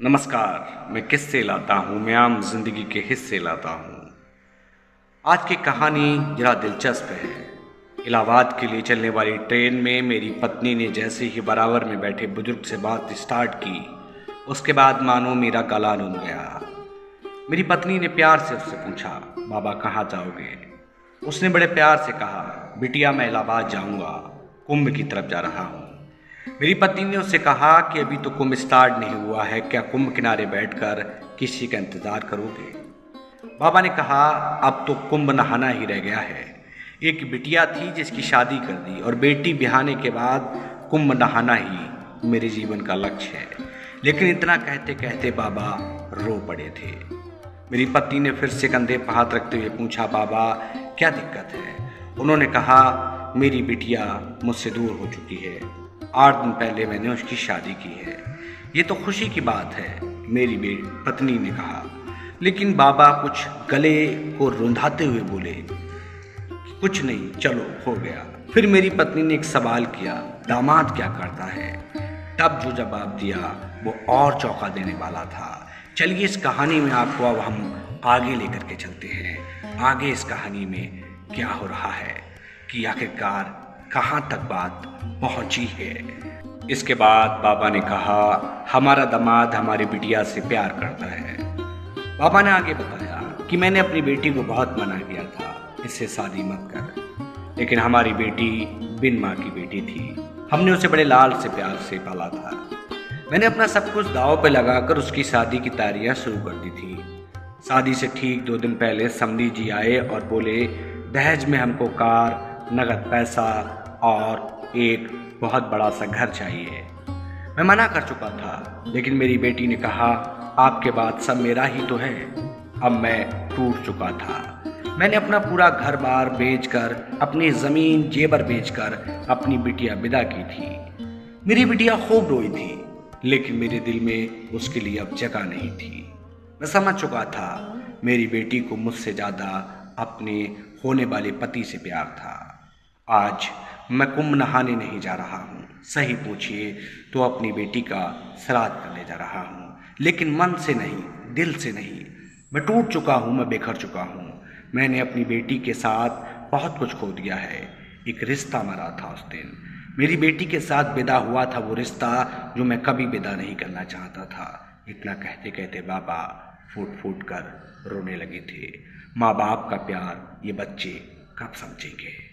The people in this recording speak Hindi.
नमस्कार। मैं किस्से लाता हूँ, मैं आम जिंदगी के हिस्से लाता हूँ। आज की कहानी जरा दिलचस्प है। इलाहाबाद के लिए चलने वाली ट्रेन में मेरी पत्नी ने जैसे ही बराबर में बैठे बुजुर्ग से बात स्टार्ट की, उसके बाद मानो मेरा गला रुन गया। मेरी पत्नी ने प्यार से उससे पूछा, बाबा कहाँ जाओगे? उसने बड़े प्यार से कहा, बिटिया मैं इलाहाबाद जाऊँगा, कुंभ की तरफ जा रहा हूँ। मेरी पत्नी ने उससे कहा कि अभी तो कुंभ स्टार्ट नहीं हुआ है, क्या कुंभ किनारे बैठकर किसी का इंतजार करोगे? बाबा ने कहा, अब तो कुंभ नहाना ही रह गया है। एक बिटिया थी जिसकी शादी कर दी और बेटी ब्याहने के बाद कुंभ नहाना ही मेरे जीवन का लक्ष्य है। लेकिन इतना कहते कहते बाबा रो पड़े थे। मेरी पत्नी ने फिर से कंधे पर हाथ रखते हुए पूछा, बाबा क्या दिक्कत है? उन्होंने कहा, मेरी बिटिया मुझसे दूर हो चुकी है। 8 दिन पहले मैंने उसकी शादी की है। ये तो खुशी की बात है, मेरी पत्नी ने कहा। लेकिन बाबा कुछ गले को रुंधाते हुए बोले, कुछ नहीं, चलो हो गया। फिर मेरी पत्नी ने एक सवाल किया, दामाद क्या करता है? तब जो जवाब दिया वो और चौंका देने वाला था। चलिए इस कहानी में आपको अब हम आगे लेकर के चलते हैं। आगे इस कहानी में क्या हो रहा है कि आखिरकार कहाँ तक बात पहुंची है। इसके बाद बाबा ने कहा, हमारा दामाद हमारी बिटिया से प्यार करता है। बाबा ने आगे बताया कि मैंने अपनी बेटी को बहुत मना किया था, इससे शादी मत कर। लेकिन हमारी बेटी बिन माँ की बेटी थी। हमने उसे बड़े लाल से प्यार से पाला था। मैंने अपना सब कुछ दांव पे लगाकर उसकी शादी की तैयारियां शुरू कर दी थी। शादी से ठीक 2 दिन पहले समधी जी आए और बोले, दहेज में हमको कार, नगद पैसा और एक बहुत बड़ा सा घर चाहिए। मैं मना कर चुका था, लेकिन मेरी बेटी ने कहा, आपके बाद सब मेरा ही तो है। अब मैं टूट चुका था। मैंने अपना पूरा घर बार बेचकर, अपनी ज़मीन जेवर बेचकर अपनी बिटिया विदा की थी। मेरी बिटिया खूब रोई थी, लेकिन मेरे दिल में उसके लिए अब जगह नहीं थी। मैं समझ चुका था मेरी बेटी को मुझसे ज़्यादा अपने होने वाले पति से प्यार था। आज मैं कुंभ नहाने नहीं जा रहा हूँ, सही पूछिए तो अपनी बेटी का श्राद्ध करने जा रहा हूँ, लेकिन मन से नहीं, दिल से नहीं। मैं टूट चुका हूँ, मैं बिखर चुका हूँ। मैंने अपनी बेटी के साथ बहुत कुछ खो दिया है। एक रिश्ता मरा था उस दिन। मेरी बेटी के साथ विदा हुआ था वो रिश्ता जो मैं कभी विदा नहीं करना चाहता था। इतना कहते कहते बाबा फूट फूट कर रोने लगे थे। माँ बाप का प्यार ये बच्चे कब समझेंगे?